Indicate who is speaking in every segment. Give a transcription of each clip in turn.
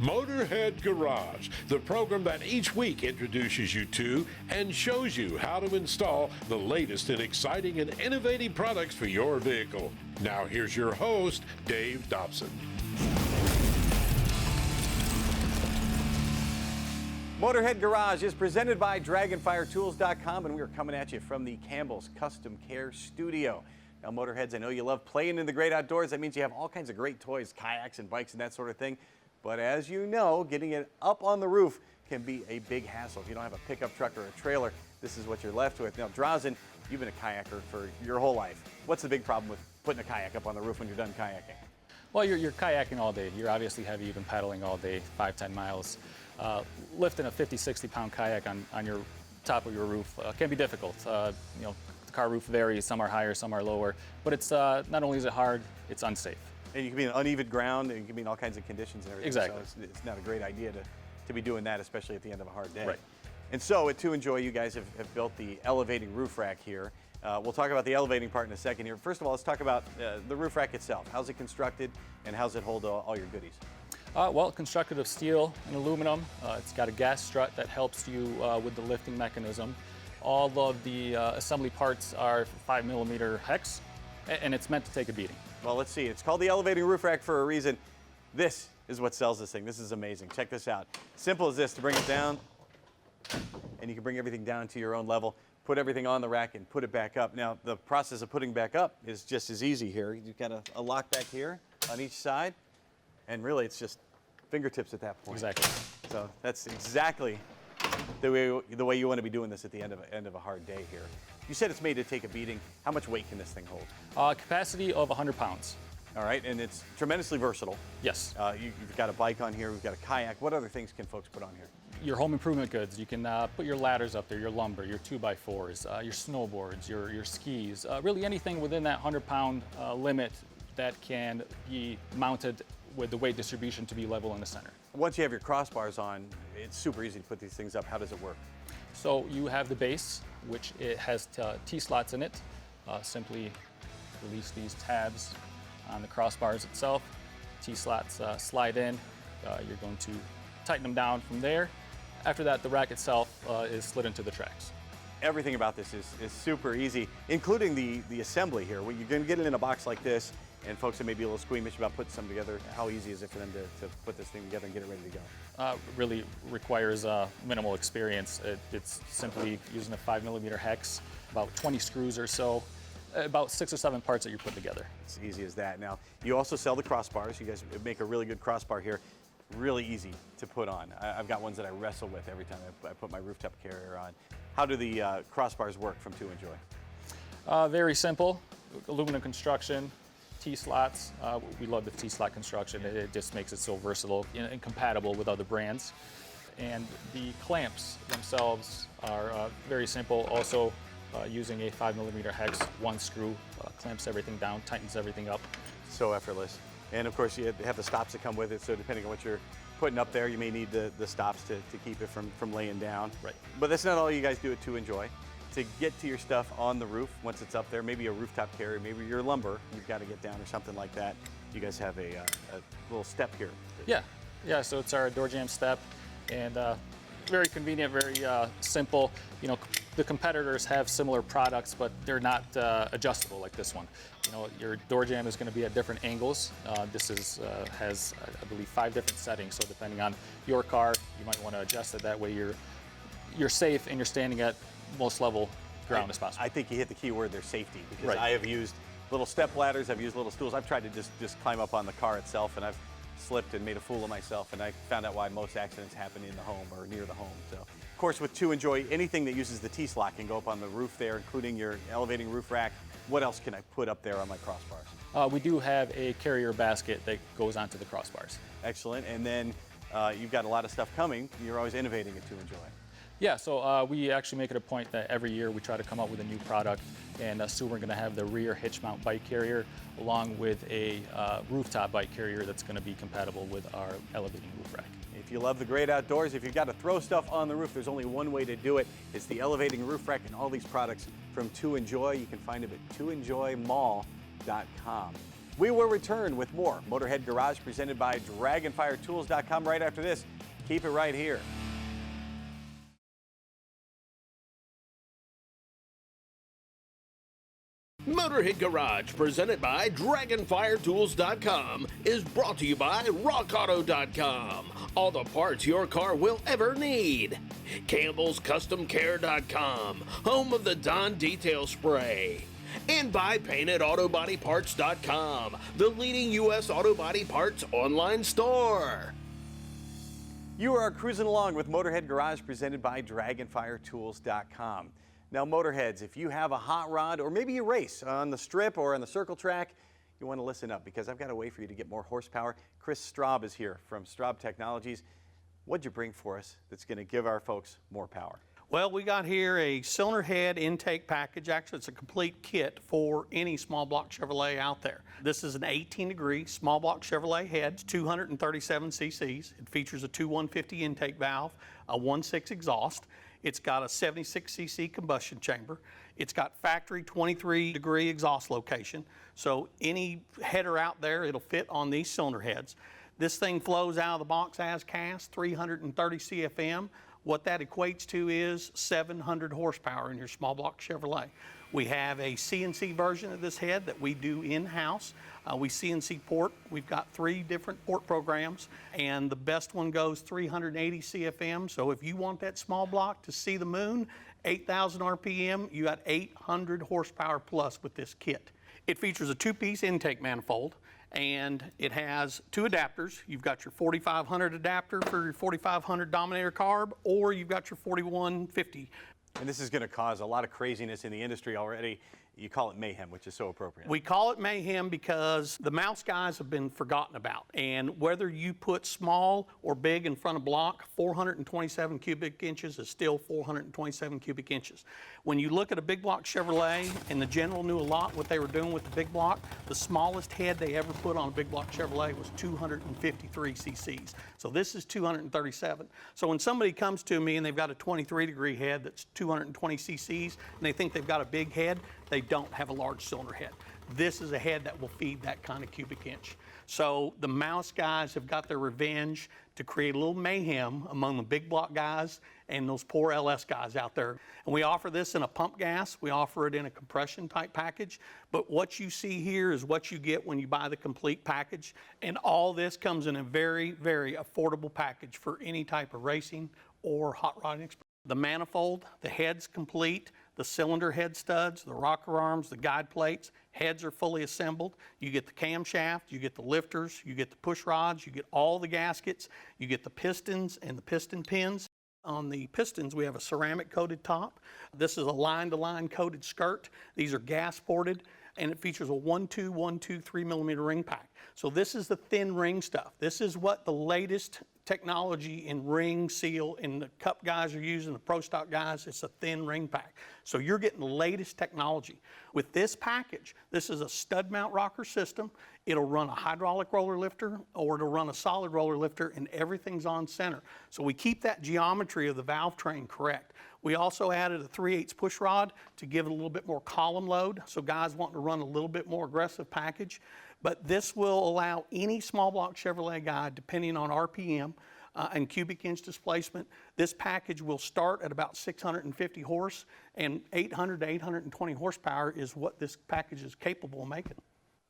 Speaker 1: Motorhead Garage, the program that each week introduces you to and shows you how to install the latest in exciting and innovative products for your vehicle. Now here's your host, Dave Dobson.
Speaker 2: Motorhead Garage is presented by DragonFireTools.com, and we are coming at you from the Campbell's Custom Care Studio. Now, Motorheads, I know you love playing in the great outdoors. That means you have all kinds of great toys, kayaks and bikes and that sort of thing. But as you know, getting it up on the roof can be a big hassle. If you don't have a pickup truck or a trailer, this is what you're left with. Now, Drazen, you've been a kayaker for your whole life. What's the big problem with putting a kayak up on the roof when you're done kayaking?
Speaker 3: Well, you're kayaking all day. You're obviously heavy. You've been paddling all day, 5-10 miles. Lifting a 50-60 pound kayak on your top of your roof can be difficult. The car roof varies. Some are higher, some are lower. But it's not only is it hard, it's unsafe.
Speaker 2: And you can be in uneven ground, and you can be in all kinds of conditions and everything.
Speaker 3: Exactly.
Speaker 2: So it's not a great idea to be doing that, especially at the end of a hard day.
Speaker 3: Right.
Speaker 2: And so at To Enjoy, you guys have built the elevating roof rack here. We'll talk about the elevating part in a second here. First of all, let's talk about the roof rack itself. How's it constructed, and how's it hold all your goodies?
Speaker 3: Well, constructed of steel and aluminum. It's got a gas strut that helps you with the lifting mechanism. All of the assembly parts are 5mm hex, and it's meant to take a beating.
Speaker 2: Well, let's see. It's called the elevating roof rack for a reason. This is what sells this thing. This is amazing. Check this out. Simple as this, to bring it down, and you can bring everything down to your own level, put everything on the rack and put it back up. Now, the process of putting back up is just as easy here. You've got a lock back here on each side, and really it's just fingertips at that point.
Speaker 3: Exactly.
Speaker 2: So that's exactly the way you want to be doing this at the end of a hard day here. You said it's made to take a beating. How much weight can this thing hold?
Speaker 3: Capacity of 100 pounds.
Speaker 2: All right, and it's tremendously versatile.
Speaker 3: Yes.
Speaker 2: You've got a bike on here, we've got a kayak. What other things can folks put on here?
Speaker 3: Your home improvement goods. You can put your ladders up there, your lumber, your 2x4s, your snowboards, your skis, really anything within that 100-pound limit that can be mounted with the weight distribution to be level in the center.
Speaker 2: Once you have your crossbars on, it's super easy to put these things up. How does it work?
Speaker 3: So you have the base, which it has T-slots in it. Simply release these tabs on the crossbars itself. T-slots slide in. You're going to tighten them down from there. After that, the rack itself is slid into the tracks.
Speaker 2: Everything about this is super easy, including the assembly here. When you're going to get it in a box like this, and folks that may be a little squeamish about putting something together, how easy is it for them to put this thing together and get it ready to go?
Speaker 3: Really requires minimal experience. It's simply using a 5mm hex, about 20 screws or so, about 6 or 7 parts that you put together.
Speaker 2: It's easy as that. Now, you also sell the crossbars. You guys make a really good crossbar here. Really easy to put on. I've got ones that I wrestle with every time I put my rooftop carrier on. How do the crossbars work from To Enjoy?
Speaker 3: Very simple, aluminum construction, T-slots. We love the T-slot construction. It just makes it so versatile and compatible with other brands. And the clamps themselves are very simple. Also using a 5mm hex, one screw clamps everything down, tightens everything up.
Speaker 2: So effortless. And of course you have the stops that come with it, so depending on what you're putting up there, you may need the stops to keep it from laying down.
Speaker 3: Right.
Speaker 2: But that's not all you guys do at To Enjoy. To get to your stuff on the roof, once it's up there, maybe a rooftop carrier, maybe your lumber, you've got to get down or something like that. You guys have a little step here.
Speaker 3: Yeah, so it's our door jamb step, and very convenient, very simple. You know, the competitors have similar products, but they're not adjustable like this one. You know, your door jamb is going to be at different angles. This has, I believe, 5 different settings. So depending on your car, you might want to adjust it. That way you're safe and you're standing at most level ground as possible.
Speaker 2: I think you hit the key word there, safety, because
Speaker 3: Right.
Speaker 2: I have used little step ladders, I've used little stools. I've tried to just climb up on the car itself, and I've slipped and made a fool of myself, and I found out why most accidents happen in the home or near the home. So, of course, with To Enjoy, anything that uses the T-slot can go up on the roof there, including your elevating roof rack. What else can I put up there on my crossbars?
Speaker 3: We do have a carrier basket that goes onto the crossbars.
Speaker 2: Excellent. And then you've got a lot of stuff coming. You're always innovating at To Enjoy.
Speaker 3: Yeah, so we actually make it a point that every year we try to come up with a new product, and soon we're going to have the rear hitch mount bike carrier along with a rooftop bike carrier that's going to be compatible with our elevating roof rack.
Speaker 2: If you love the great outdoors, if you've got to throw stuff on the roof, there's only one way to do it. It's the elevating roof rack, and all these products from To Enjoy. You can find them at toenjoymall.com. We will return with more Motorhead Garage presented by DragonFireTools.com right after this. Keep it right here.
Speaker 4: Motorhead Garage, presented by DragonFireTools.com, is brought to you by RockAuto.com. All the parts your car will ever need. CampbellsCustomCare.com, home of the Dawn Detail Spray. And by PaintedAutoBodyParts.com, the leading U.S. auto body parts online store.
Speaker 2: You are cruising along with Motorhead Garage presented by DragonFireTools.com. Now, Motorheads, if you have a hot rod or maybe you race on the strip or on the circle track, you want to listen up because I've got a way for you to get more horsepower. Chris Straub is here from Straub Technologies. What'd you bring for us that's going to give our folks more power?
Speaker 5: Well, we got here a cylinder head intake package. Actually, it's a complete kit for any small block Chevrolet out there. This is an 18-degree small block Chevrolet head. It's 237 cc's. It features a 2150 intake valve, a 1.6 exhaust. It's got a 76 cc combustion chamber. It's got factory 23-degree exhaust location. So any header out there, it'll fit on these cylinder heads. This thing flows out of the box as cast, 330 CFM. What that equates to is 700 horsepower in your small block Chevrolet. We have a CNC version of this head that we do in-house. We CNC port. We've got 3 different port programs, and the best one goes 380 CFM. So if you want that small block to see the moon, 8,000 RPM, you got 800 horsepower plus with this kit. It features a 2-piece intake manifold, and it has 2 adapters. You've got your 4500 adapter for your 4500 Dominator carb, or you've got your 4150.
Speaker 2: And this is going to cause a lot of craziness in the industry already. You call it mayhem, which is so appropriate.
Speaker 5: We call it mayhem because the mouse guys have been forgotten about. And whether you put small or big in front of block, 427 cubic inches is still 427 cubic inches. When you look at a big block Chevrolet, and the General knew a lot what they were doing with the big block, the smallest head they ever put on a big block Chevrolet was 253 cc's. So this is 237. So when somebody comes to me and they've got a 23-degree head that's 220 cc's, and they think they've got a big head, they don't have a large cylinder head. This is a head that will feed that kind of cubic inch. So the mouse guys have got their revenge to create a little mayhem among the big block guys and those poor LS guys out there. And we offer this in a pump gas. We offer it in a compression type package. But what you see here is what you get when you buy the complete package. And all this comes in a very, very affordable package for any type of racing or hot rodding experience. The manifold, the head's complete, the cylinder head studs, the rocker arms, the guide plates, heads are fully assembled. You get the camshaft, you get the lifters, you get the push rods, you get all the gaskets, you get the pistons and the piston pins. On the pistons, we have a ceramic coated top. This is a line-to-line coated skirt. These are gas ported, and it features a 1.2, 3 millimeter ring pack. So this is the thin ring stuff. This is what the latest technology in ring seal and the cup guys are using, the pro stock guys. It's a thin ring pack. So you're getting the latest technology. With this package, this is a stud mount rocker system. It'll run a hydraulic roller lifter or it'll run a solid roller lifter, and everything's on center. So we keep that geometry of the valve train correct. We also added a 3/8 push rod to give it a little bit more column load, so guys wanting to run a little bit more aggressive package. But this will allow any small block Chevrolet guy, depending on RPM and cubic inch displacement, this package will start at about 650 horse, and 800 to 820 horsepower is what this package is capable of making.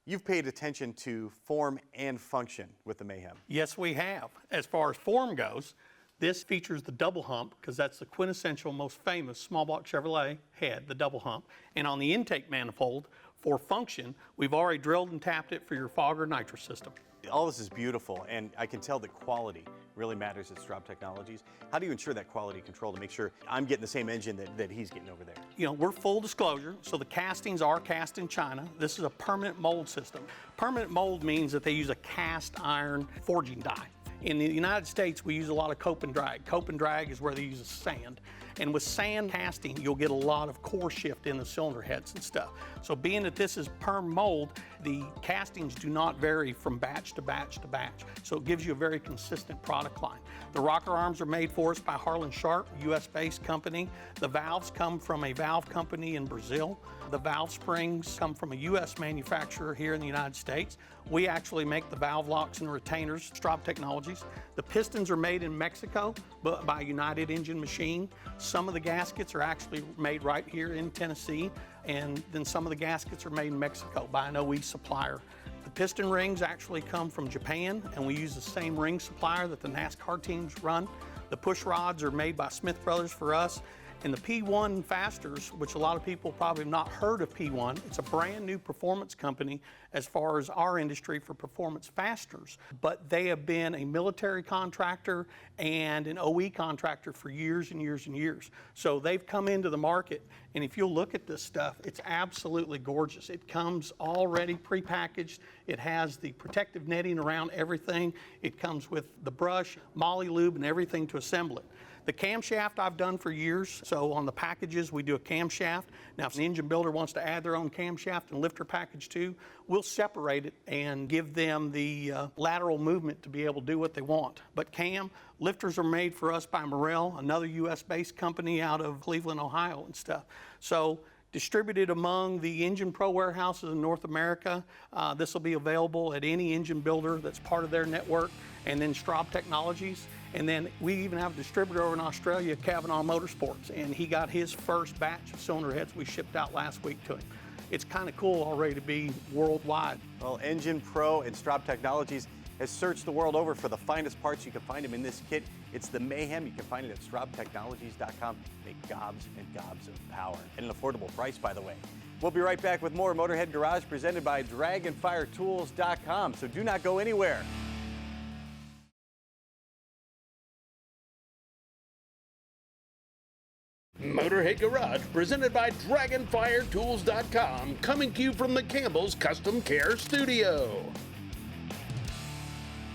Speaker 2: You've paid attention to form and function with the Mayhem.
Speaker 5: Yes, we have. As far as form goes, this features the double hump because that's the quintessential, most famous small block Chevrolet head, the double hump. And on the intake manifold, for function, we've already drilled and tapped it for your fogger nitrous system.
Speaker 2: All this is beautiful, and I can tell that quality really matters at Straub Technologies. How do you ensure that quality control to make sure I'm getting the same engine that he's getting over there?
Speaker 5: You know, we're full disclosure, so the castings are cast in China. This is a permanent mold system. Permanent mold means that they use a cast iron forging die. In the United States, we use a lot of cope and drag. Cope and drag is where they use sand. And with sand casting, you'll get a lot of core shift in the cylinder heads and stuff. So being that this is perm mold, the castings do not vary from batch to batch to batch. So it gives you a very consistent product line. The rocker arms are made for us by Harlan Sharp, US-based company. The valves come from a valve company in Brazil. The valve springs come from a US manufacturer here in the United States. We actually make the valve locks and retainers, Straub Technologies. The pistons are made in Mexico, but by United Engine Machine. Some of the gaskets are actually made right here in Tennessee, and then some of the gaskets are made in Mexico by an OE supplier. The piston rings actually come from Japan, and we use the same ring supplier that the NASCAR teams run. The push rods are made by Smith Brothers for us. And the P1 fasteners, which a lot of people probably have not heard of P1, it's a brand new performance company as far as our industry for performance fasteners. But they have been a military contractor and an OE contractor for years and years and years. So they've come into the market, and if you'll look at this stuff, it's absolutely gorgeous. It comes already prepackaged. It has the protective netting around everything. It comes with the brush, moly lube, and everything to assemble it. The camshaft I've done for years, so on the packages we do a camshaft. Now if an engine builder wants to add their own camshaft and lifter package too, we'll separate it and give them the lateral movement to be able to do what they want. But cam lifters are made for us by Morrell, another US-based company out of Cleveland, Ohio and stuff. So distributed among the Engine Pro warehouses in North America. This will be available at any engine builder that's part of their network, and then Straub Technologies. And then we even have a distributor over in Australia, Kavanaugh Motorsports, and he got his first batch of cylinder heads we shipped out last week to him. It's kind of cool already to be worldwide.
Speaker 2: Well, Engine Pro and Straub Technologies has searched the world over for the finest parts. You can find them in this kit. It's the Mayhem. You can find it at StraubTechnologies.com. Make gobs and gobs of power at an affordable price, by the way. We'll be right back with more Motorhead Garage presented by DragonFireTools.com. So do not go anywhere.
Speaker 4: Motorhead Garage, presented by DragonFireTools.com, coming to you from the Campbell's Custom Care Studio.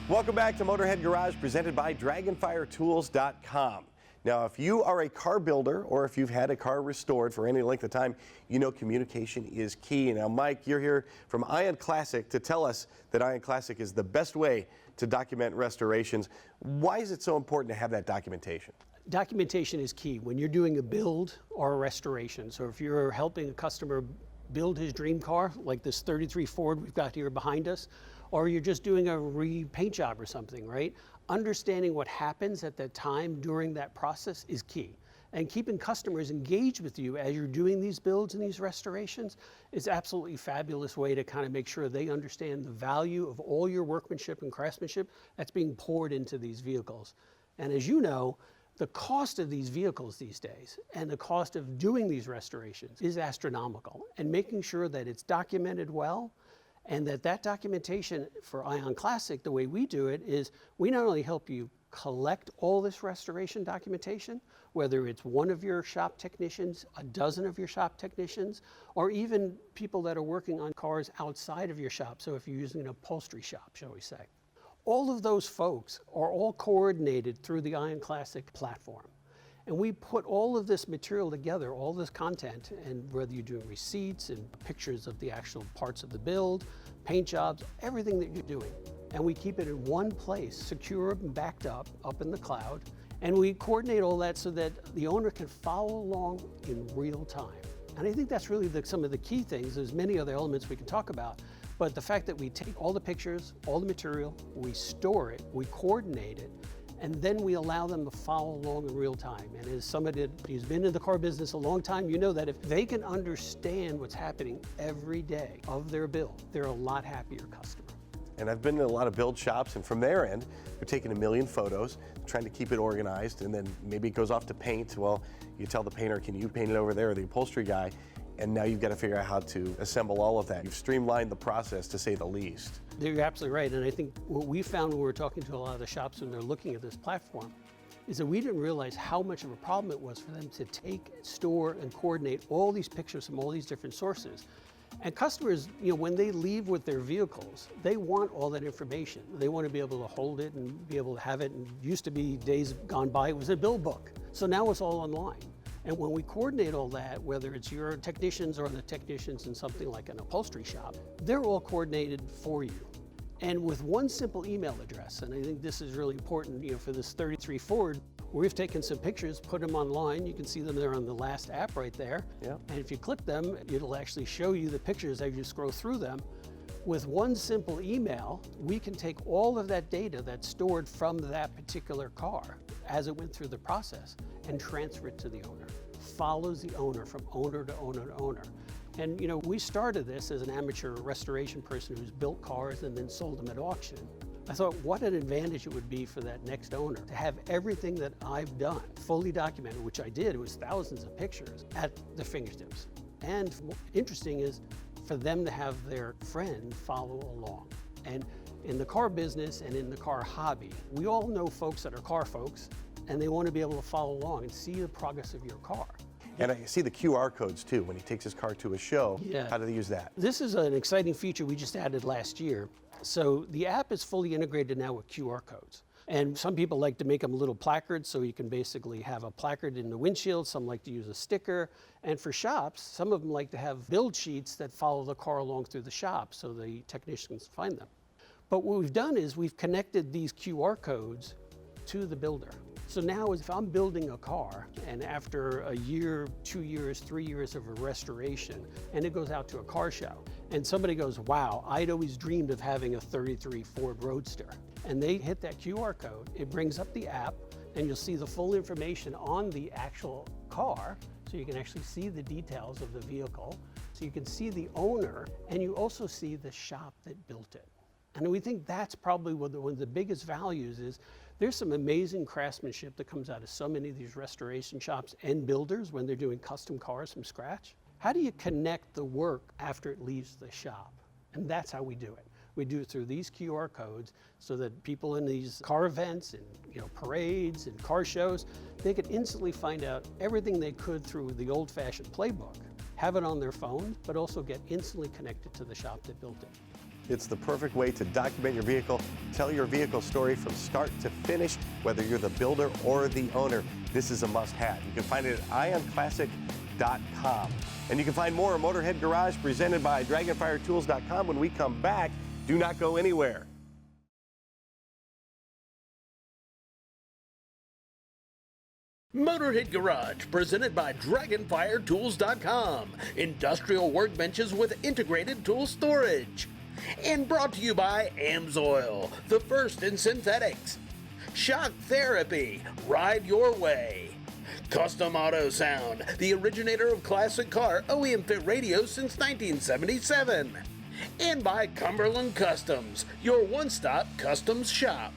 Speaker 2: Welcome back to Motorhead Garage, presented by DragonFireTools.com. Now, if you are a car builder or if you've had a car restored for any length of time, you know communication is key. Now, Mike, you're here from Ion Classic to tell us that Ion Classic is the best way to document restorations. Why is it so important to have that documentation?
Speaker 6: Documentation is key when you're doing a build or a restoration. So if you're helping a customer build his dream car, like this 33 Ford we've got here behind us, or you're just doing a repaint job or something, right? Understanding what happens at that time during that process is key. And keeping customers engaged with you as you're doing these builds and these restorations is absolutely a fabulous way to kind of make sure they understand the value of all your workmanship and craftsmanship that's being poured into these vehicles. And as you know, the cost of these vehicles these days and the cost of doing these restorations is astronomical, and making sure that it's documented well, and that documentation for Ion Classic, the way we do it is we not only help you collect all this restoration documentation, whether it's one of your shop technicians, a dozen of your shop technicians, or even people that are working on cars outside of your shop. So if you're using an upholstery shop, shall we say. All of those folks are all coordinated through the Ion Classic platform. And we put all of this material together, all this content, and whether you're doing receipts and pictures of the actual parts of the build, paint jobs, everything that you're doing. And we keep it in one place, secure and backed up in the cloud. And we coordinate all that so that the owner can follow along in real time. And I think that's really some of the key things. There's many other elements we can talk about. But the fact that we take all the pictures, all the material, we store it, we coordinate it, and then we allow them to follow along in real time. And as somebody who's been in the car business a long time, you know that if they can understand what's happening every day of their build, they're a lot happier customer.
Speaker 2: And I've been to a lot of build shops, and from their end, they're taking a million photos, trying to keep it organized, and then maybe it goes off to paint. Well, you tell the painter, can you paint it over there, or the upholstery guy, and now you've got to figure out how to assemble all of that. You've streamlined the process, to say the least.
Speaker 6: You're absolutely right, and I think what we found when we were talking to a lot of the shops when they're looking at this platform is that we didn't realize how much of a problem it was for them to take, store, and coordinate all these pictures from all these different sources. And customers, when they leave with their vehicles, they want all that information. They want to be able to hold it and be able to have it. And used to be days gone by, it was a bill book. So now it's all online. And when we coordinate all that, whether it's your technicians or the technicians in something like an upholstery shop, they're all coordinated for you. And with one simple email address, and I think this is really important, for this 33 Ford, we've taken some pictures, put them online. You can see them there on the last app right there.
Speaker 2: Yeah.
Speaker 6: And if you click them, it'll actually show you the pictures as you scroll through them. With one simple email, we can take all of that data that's stored from that particular car as it went through the process and transfer it to the owner. Follows the owner from owner to owner to owner. And we started this as an amateur restoration person who's built cars and then sold them at auction. I thought what an advantage it would be for that next owner to have everything that I've done fully documented, which I did. It was thousands of pictures at their fingertips. And interesting is for them to have their friend follow along. And in the car business and in the car hobby, we all know folks that are car folks, and they want to be able to follow along and see the progress of your car.
Speaker 2: And I see the QR codes too when he takes his car to a show.
Speaker 6: Yeah.
Speaker 2: How do they use that?
Speaker 6: This is an exciting feature we just added last year. So the app is fully integrated now with QR codes. And some people like to make them little placards, so you can basically have a placard in the windshield. Some like to use a sticker. And for shops, some of them like to have build sheets that follow the car along through the shop so the technicians find them. But what we've done is we've connected these QR codes to the builder. So now if I'm building a car and after a year, 2 years, 3 years of a restoration, and it goes out to a car show, and somebody goes, wow, I'd always dreamed of having a 33 Ford Roadster. And they hit that QR code, it brings up the app, and you'll see the full information on the actual car, so you can actually see the details of the vehicle, so you can see the owner, and you also see the shop that built it. And we think that's probably one of the biggest values is there's some amazing craftsmanship that comes out of so many of these restoration shops and builders when they're doing custom cars from scratch. How do you connect the work after it leaves the shop? And that's how we do it. We do it through these QR codes so that people in these car events and parades and car shows, they could instantly find out everything they could through the old-fashioned playbook, have it on their phone, but also get instantly connected to the shop that built it.
Speaker 2: It's the perfect way to document your vehicle, tell your vehicle story from start to finish, whether you're the builder or the owner. This is a must-have. You can find it at ionclassic.com. And you can find more of Motorhead Garage presented by DragonFireTools.com when we come back. Do not go anywhere.
Speaker 4: Motorhead Garage, presented by DragonFireTools.com. Industrial workbenches with integrated tool storage. And brought to you by AMSOIL, the first in synthetics. Shock Therapy, ride your way. Custom Auto Sound, the originator of classic car OEM fit radios since 1977. And by Cumberland Customs, your one-stop customs shop.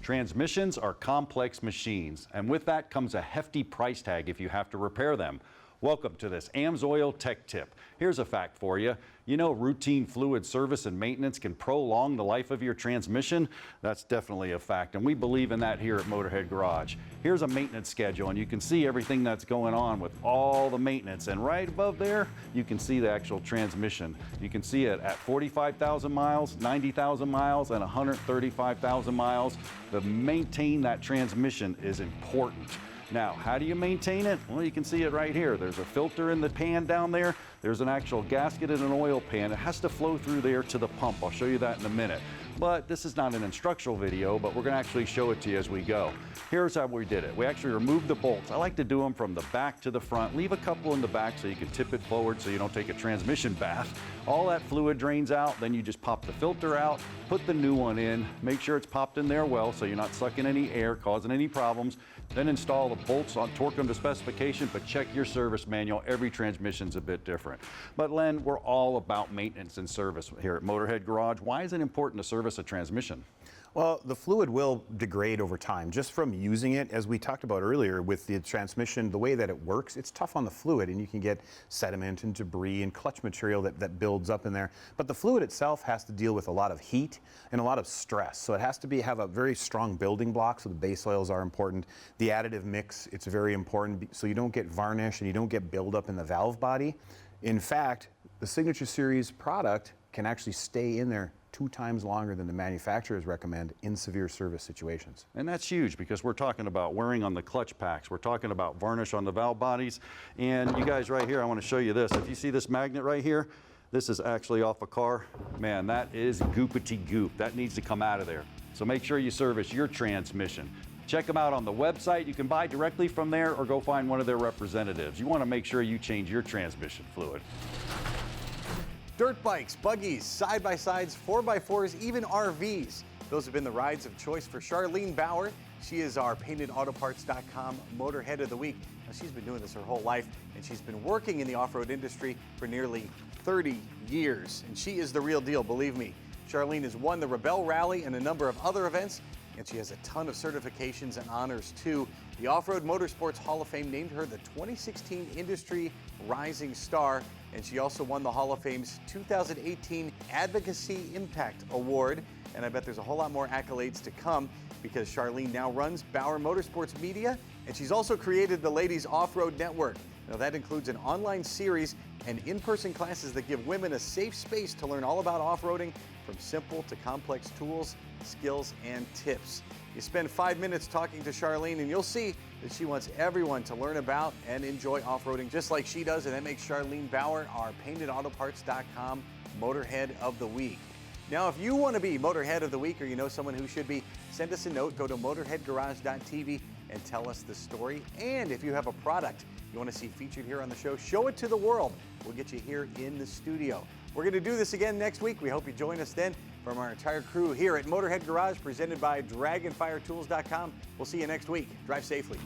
Speaker 7: Transmissions are complex machines, and with that comes a hefty price tag if you have to repair them. Welcome to this AMSOIL Tech Tip. Here's a fact for you. You know, routine fluid service and maintenance can prolong the life of your transmission? That's definitely a fact, and we believe in that here at Motorhead Garage. Here's a maintenance schedule, and you can see everything that's going on with all the maintenance. And right above there, you can see the actual transmission. You can see it at 45,000 miles, 90,000 miles, and 135,000 miles. To maintain that transmission is important. Now, how do you maintain it? Well, you can see it right here. There's a filter in the pan down there. There's an actual gasket and an oil pan. It has to flow through there to the pump. I'll show you that in a minute. But this is not an instructional video, but we're going to actually show it to you as we go. Here's how we did it. We actually removed the bolts. I like to do them from the back to the front. Leave a couple in the back so you can tip it forward so you don't take a transmission bath. All that fluid drains out, then you just pop the filter out, put the new one in, make sure it's popped in there well so you're not sucking any air, causing any problems. Then install the bolts on, torque them to specification, but check your service manual. Every transmission's a bit different. different. But Len, we're all about maintenance and service here at Motorhead Garage. Why is it important to service a transmission?
Speaker 8: Well, the fluid will degrade over time just from using it. As we talked about earlier with the transmission, the way that it works, it's tough on the fluid and you can get sediment and debris and clutch material that builds up in there. But the fluid itself has to deal with a lot of heat and a lot of stress. So it has to have a very strong building block, so the base oils are important. The additive mix, it's very important so you don't get varnish and you don't get buildup in the valve body. In fact, the Signature Series product can actually stay in there 2 times longer than the manufacturers recommend in severe service situations.
Speaker 7: And that's huge because we're talking about wearing on the clutch packs. We're talking about varnish on the valve bodies. And you guys right here, I want to show you this. If you see this magnet right here, this is actually off a car. Man, that is goopity goop. That needs to come out of there. So make sure you service your transmission. Check them out on the website. You can buy directly from there or go find one of their representatives. You want to make sure you change your transmission fluid.
Speaker 2: Dirt bikes, buggies, side-by-sides, 4x4s, even RVs. Those have been the rides of choice for Charlene Bauer. She is our PaintedAutoParts.com Motorhead of the Week. Now, she's been doing this her whole life, and she's been working in the off-road industry for nearly 30 years. And she is the real deal, believe me. Charlene has won the Rebel Rally and a number of other events, and she has a ton of certifications and honors, too. The Off-Road Motorsports Hall of Fame named her the 2016 Industry Rising Star, and she also won the Hall of Fame's 2018 Advocacy Impact Award. And I bet there's a whole lot more accolades to come because Charlene now runs Bauer Motorsports Media, and she's also created the Ladies Off-Road Network. Now that includes an online series and in-person classes that give women a safe space to learn all about off-roading, from simple to complex tools, skills, and tips. You spend 5 minutes talking to Charlene and you'll see that she wants everyone to learn about and enjoy off-roading just like she does, and that makes Charlene Bauer our PaintedAutoParts.com Motorhead of the Week. Now, if you want to be Motorhead of the Week or you know someone who should be, send us a note, go to motorheadgarage.tv and tell us the story. And if you have a product you want to see featured here on the show, show it to the world. We'll get you here in the studio. We're going to do this again next week. We hope you join us then. From our entire crew here at Motorhead Garage, presented by DragonFireTools.com. We'll see you next week. Drive safely.